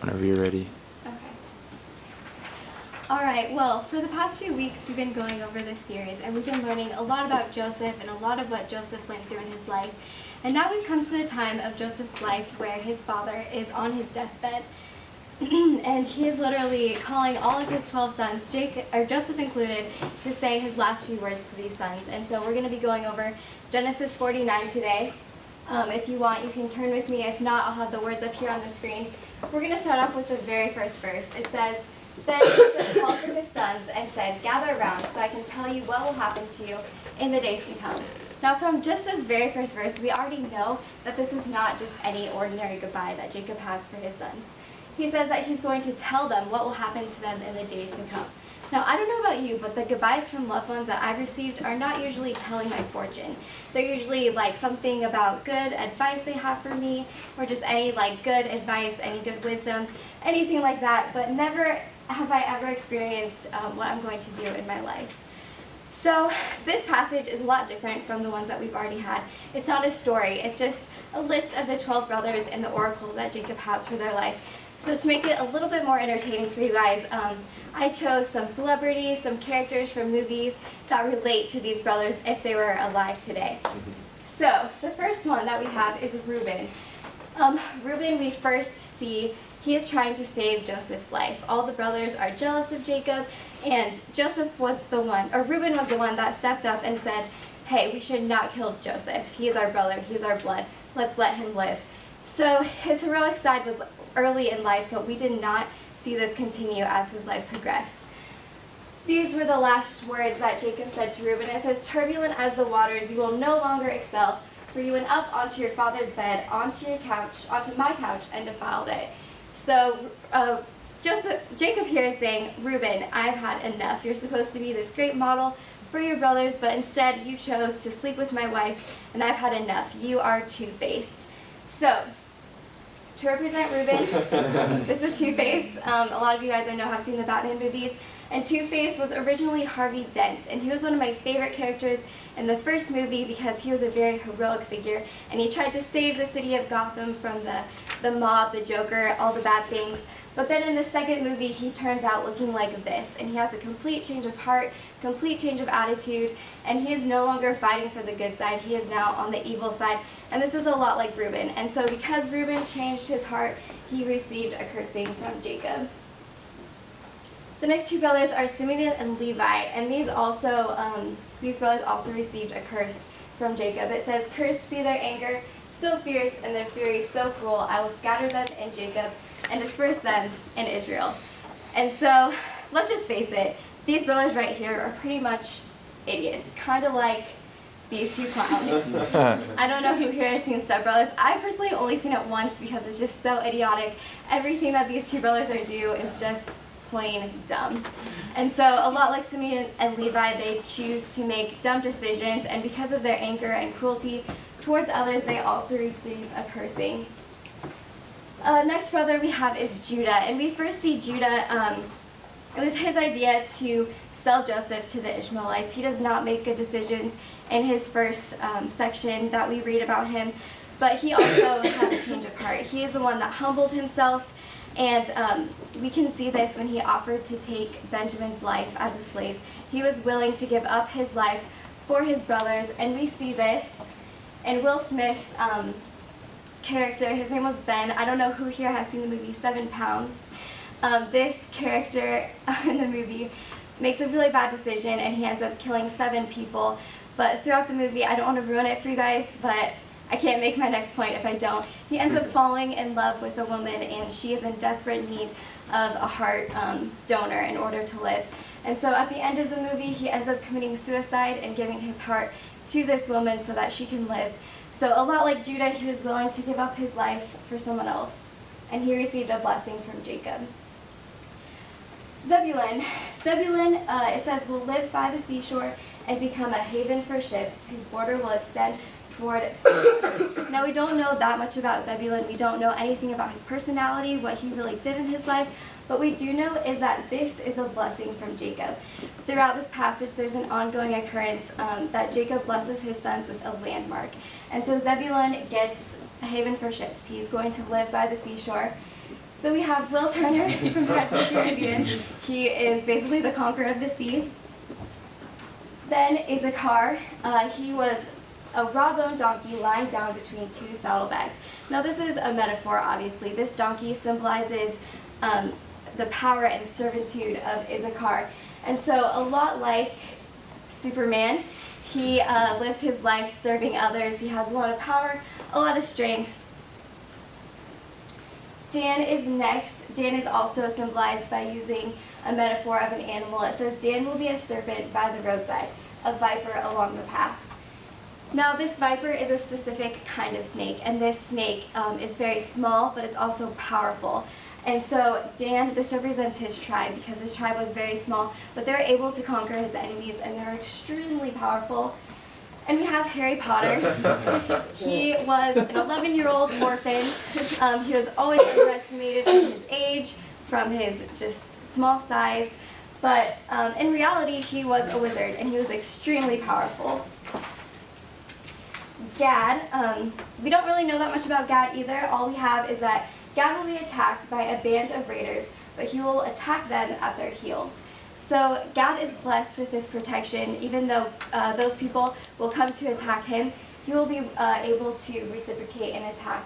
Whenever you're ready. Okay. All right, well, for the past few weeks, we've been going over this series, and we've been learning a lot about Joseph and a lot of what Joseph went through in his life. And now we've come to the time of Joseph's life where his father is on his deathbed. And he is literally calling all of his 12 sons, Joseph included, to say his last few words to these sons. And so we're going to be going over Genesis 49 today. If you want, you can turn with me. If not, I'll have the words up here on the screen. We're going to start off with the very first verse. It says, "Then Jacob called for his sons and said, 'Gather around so I can tell you what will happen to you in the days to come.'" Now from just this very first verse, we already know that this is not just any ordinary goodbye that Jacob has for his sons. He says that he's going to tell them what will happen to them in the days to come. Now, I don't know about you, but the goodbyes from loved ones that I've received are not usually telling my fortune. They're usually like something about good advice they have for me, or just any like good advice, any good wisdom, anything like that, but never have I ever experienced what I'm going to do in my life. So this passage is a lot different from the ones that we've already had. It's not a story, it's just a list of the 12 brothers and the oracles that Jacob has for their life. So to make it a little bit more entertaining for you guys, I chose some celebrities, some characters from movies that relate to these brothers if they were alive today. So the first one that we have is Reuben. Reuben, we first see he is trying to save Joseph's life. All the brothers are jealous of Jacob, and Reuben was the one that stepped up and said, "Hey, we should not kill Joseph. He is our brother, he is our blood. Let's let him live." So his heroic side was early in life, but we did not see this continue as his life progressed. These were the last words that Jacob said to Reuben. It says, "Turbulent as the waters, you will no longer excel, for you went up onto your father's bed, onto my couch, and defiled it." So Jacob here is saying, "Reuben, I've had enough. You're supposed to be this great model for your brothers, but instead you chose to sleep with my wife, and I've had enough. You are two-faced." So, to represent Reuben, this is Two-Face. A lot of you guys I know have seen the Batman movies. And Two-Face was originally Harvey Dent, and he was one of my favorite characters in the first movie because he was a very heroic figure, and he tried to save the city of Gotham from the mob, the Joker, all the bad things. But then in the second movie, he turns out looking like this, and he has a complete change of heart, complete change of attitude, and he is no longer fighting for the good side. He is now on the evil side, and this is a lot like Reuben. And so because Reuben changed his heart, he received a cursing from Jacob. The next two brothers are Simeon and Levi, and these brothers also received a curse from Jacob. It says, "Cursed be their anger, so fierce, and their fury so cruel. I will scatter them in Jacob and disperse them in Israel." And so, let's just face it, these brothers right here are pretty much idiots, kind of like these two clowns. I don't know who here has seen Step Brothers. I personally only seen it once because it's just so idiotic. Everything that these two brothers do is just plain dumb. And so a lot like Simeon and Levi, they choose to make dumb decisions, and because of their anger and cruelty towards others, they also receive a cursing. Next brother we have is Judah, and we first see Judah, it was his idea to sell Joseph to the Ishmaelites. He does not make good decisions in his first section that we read about him, but he also had a change of heart. He is the one that humbled himself, and we can see this when he offered to take Benjamin's life as a slave. He was willing to give up his life for his brothers, and we see this in Will Smith's character. His name was Ben. I don't know who here has seen the movie 7 Pounds. This character in the movie makes a really bad decision, and he ends up killing 7 people. But throughout the movie, I don't want to ruin it for you guys, but I can't make my next point if I don't. He ends up falling in love with a woman, and she is in desperate need of a heart donor in order to live. And so at the end of the movie, he ends up committing suicide and giving his heart to this woman so that she can live. So a lot like Judah, he was willing to give up his life for someone else, and he received a blessing from Jacob. Zebulun, it says, will live by the seashore and become a haven for ships. His border will extend toward sea. Now we don't know that much about Zebulun. We don't know anything about his personality, what he really did in his life, but we do know is that this is a blessing from Jacob. Throughout this passage, there's an ongoing occurrence that Jacob blesses his sons with a landmark. And so Zebulun gets a haven for ships. He's going to live by the seashore. So we have Will Turner from Pirates of the Caribbean. He is basically the conqueror of the sea. Then Issachar. He was a raw-boned donkey lying down between two saddlebags. Now this is a metaphor, obviously. This donkey symbolizes the power and servitude of Issachar. And so a lot like Superman, he lives his life serving others. He has a lot of power, a lot of strength. Dan is next. Dan is also symbolized by using a metaphor of an animal. It says, Dan will be a serpent by the roadside, a viper along the path. Now this viper is a specific kind of snake, and this snake is very small, but it's also powerful. And so Dan, this represents his tribe, because his tribe was very small, but they're able to conquer his enemies, and they're extremely powerful. And we have Harry Potter. He was an 11-year-old orphan. He was always underestimated from his age, from his just small size. But in reality, he was a wizard, and he was extremely powerful. Gad, we don't really know that much about Gad either. All we have is that Gad will be attacked by a band of raiders, but he will attack them at their heels. So Gad is blessed with this protection. Even though those people will come to attack him, he will be able to reciprocate and attack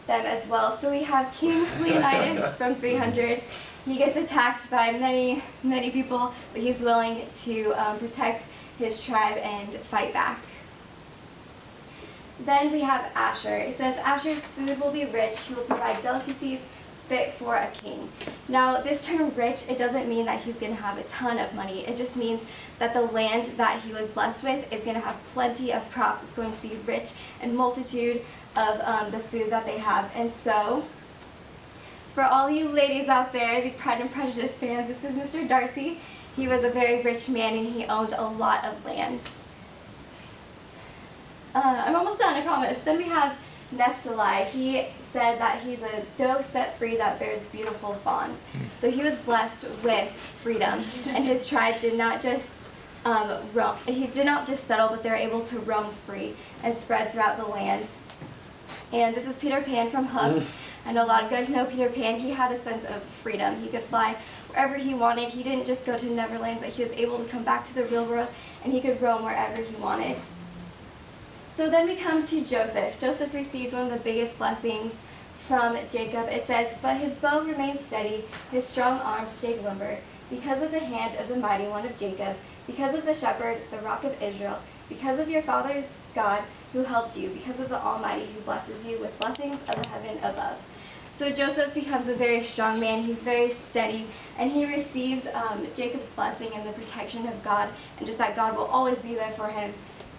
them as well. So we have King Leonidas from 300. He gets attacked by many, many people, but he's willing to protect his tribe and fight back. Then we have Asher. It says, Asher's food will be rich. He will provide delicacies fit for a king. Now, this term rich, it doesn't mean that he's going to have a ton of money. It just means that the land that he was blessed with is going to have plenty of crops. It's going to be rich and multitude of the food that they have. And so, for all you ladies out there, the Pride and Prejudice fans, this is Mr. Darcy. He was a very rich man, and he owned a lot of land. I'm almost done, I promise. Then we have Naphtali. He said that he's a doe set free that bears beautiful fawns. So he was blessed with freedom, and his tribe did not just roam. He did not just settle, but they were able to roam free and spread throughout the land. And this is Peter Pan from Hook. I know a lot of you guys know Peter Pan. He had a sense of freedom. He could fly wherever he wanted. He didn't just go to Neverland, but he was able to come back to the real world, and he could roam wherever he wanted. So then we come to Joseph. Joseph received one of the biggest blessings from Jacob. It says, but his bow remained steady, his strong arm stayed limber, because of the hand of the mighty one of Jacob, because of the shepherd, the rock of Israel, because of your father's God who helped you, because of the Almighty who blesses you with blessings of the heaven above. So Joseph becomes a very strong man. He's very steady, and he receives Jacob's blessing and the protection of God, and just that God will always be there for him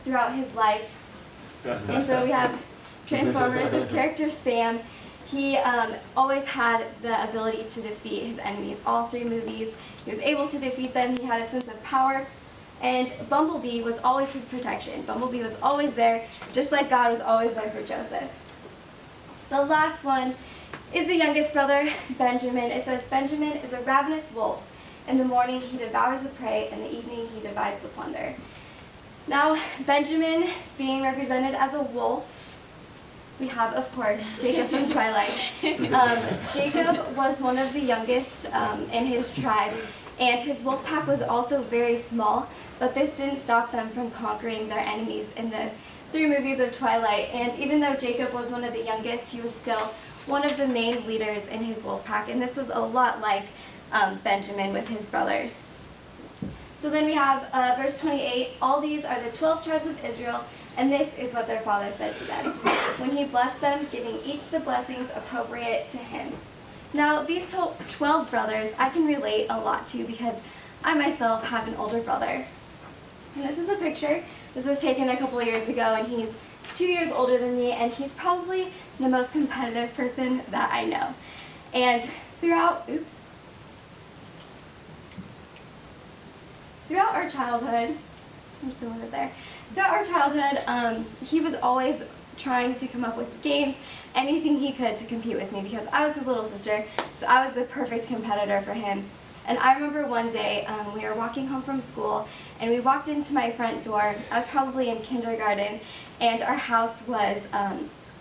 throughout his life. And so we have Transformers, his character Sam. He always had the ability to defeat his enemies. All three movies, he was able to defeat them. He had a sense of power. And Bumblebee was always his protection. Bumblebee was always there, just like God was always there for Joseph. The last one is the youngest brother, Benjamin. It says, Benjamin is a ravenous wolf. In the morning he devours the prey, in the evening he divides the plunder. Now, Benjamin being represented as a wolf, we have, of course, Jacob from Twilight. Jacob was one of the youngest in his tribe, and his wolf pack was also very small, but this didn't stop them from conquering their enemies in the 3 movies of Twilight. And even though Jacob was one of the youngest, he was still one of the main leaders in his wolf pack, and this was a lot like Benjamin with his brothers. So then we have verse 28, all these are the 12 tribes of Israel, and this is what their father said to them, when he blessed them, giving each the blessings appropriate to him. Now, these 12 brothers I can relate a lot to, because I myself have an older brother. And this is a picture. This was taken a couple years ago, and he's 2 years older than me, and he's probably the most competitive person that I know. And throughout our childhood, I'm just going to leave it there. Throughout our childhood, he was always trying to come up with games, anything he could to compete with me, because I was his little sister, so I was the perfect competitor for him. And I remember one day, we were walking home from school, and we walked into my front door. I was probably in kindergarten, and our house was,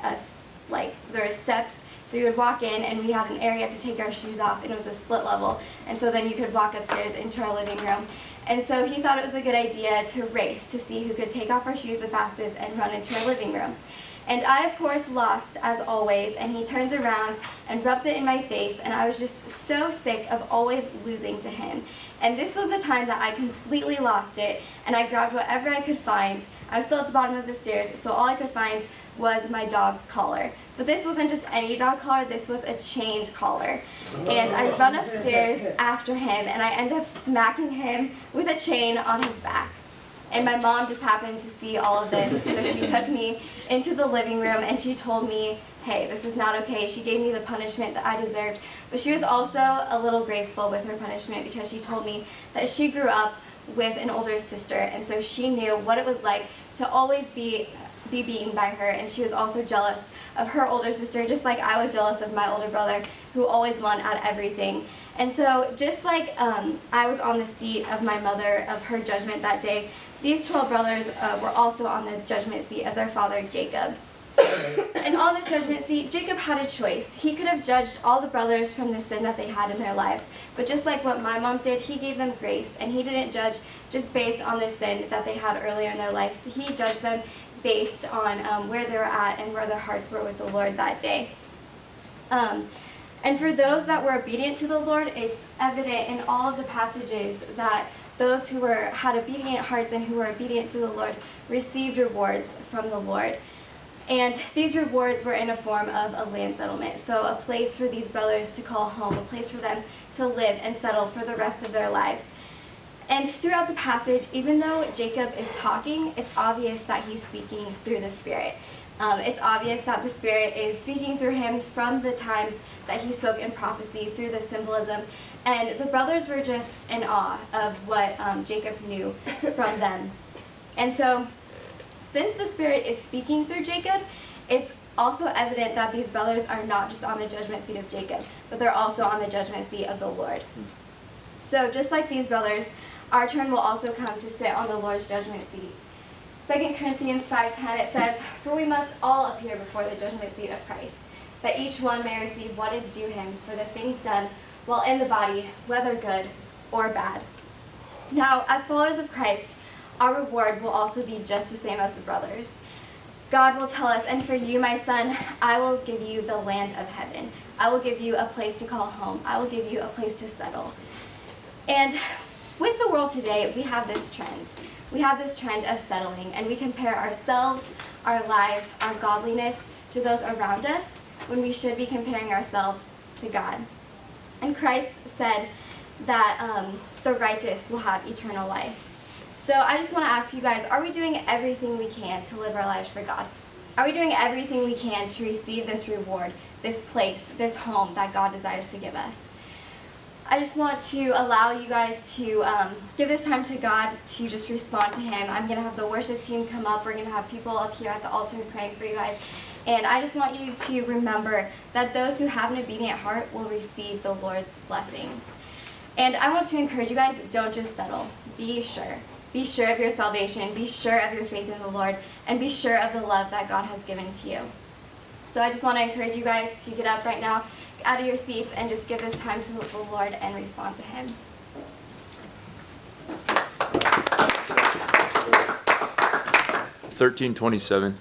there were steps, so So you would walk in, and we had an area to take our shoes off, and it was a split level. And so then you could walk upstairs into our living room. And so he thought it was a good idea to race to see who could take off our shoes the fastest and run into our living room. And I, of course, lost, as always, and he turns around and rubs it in my face, and I was just so sick of always losing to him. And this was the time that I completely lost it, and I grabbed whatever I could find. I was still at the bottom of the stairs, so all I could find was my dog's collar. But this wasn't just any dog collar, this was a chained collar. And I run upstairs after him, and I end up smacking him with a chain on his back. And my mom just happened to see all of this, so she took me into the living room and she told me, hey, this is not okay. She gave me the punishment that I deserved, but she was also a little graceful with her punishment because she told me that she grew up with an older sister, and so she knew what it was like to always be beaten by her, and she was also jealous of her older sister, just like I was jealous of my older brother, who always won at everything. And so just like I was on the seat of my mother, of her judgment that day, these 12 brothers were also on the judgment seat of their father, Jacob. And on this judgment seat, Jacob had a choice. He could have judged all the brothers from the sin that they had in their lives. But just like what my mom did, he gave them grace. And he didn't judge just based on the sin that they had earlier in their life. He judged them based on where they were at and where their hearts were with the Lord that day. And for those that were obedient to the Lord, it's evident in all of the passages that those who had obedient hearts and who were obedient to the Lord received rewards from the Lord. And these rewards were in a form of a land settlement, so a place for these brothers to call home, a place for them to live and settle for the rest of their lives. And throughout the passage, even though Jacob is talking, it's obvious that he's speaking through the Spirit. It's obvious that the Spirit is speaking through him from the times that he spoke in prophecy, through the symbolism. And the brothers were just in awe of what Jacob knew from them. And so, since the Spirit is speaking through Jacob, it's also evident that these brothers are not just on the judgment seat of Jacob, but they're also on the judgment seat of the Lord. So just like these brothers, our turn will also come to sit on the Lord's judgment seat. 2 Corinthians 5:10, it says, "For we must all appear before the judgment seat of Christ, that each one may receive what is due him for the things done while in the body, whether good or bad." Now, as followers of Christ, our reward will also be just the same as the brothers. God will tell us, "And for you, my son, I will give you the land of heaven. I will give you a place to call home. I will give you a place to settle." And with the world today, we have this trend. We have this trend of settling, and we compare ourselves, our lives, our godliness to those around us when we should be comparing ourselves to God. And Christ said that the righteous will have eternal life. So I just want to ask you guys, are we doing everything we can to live our lives for God? Are we doing everything we can to receive this reward, this place, this home that God desires to give us? I just want to allow you guys to give this time to God, to just respond to Him. I'm going to have the worship team come up. We're going to have people up here at the altar praying for you guys. And I just want you to remember that those who have an obedient heart will receive the Lord's blessings. And I want to encourage you guys, don't just settle. Be sure. Be sure of your salvation. Be sure of your faith in the Lord. And be sure of the love that God has given to you. So I just want to encourage you guys to get up right now, get out of your seats, and just give this time to the Lord and respond to Him. 13:27.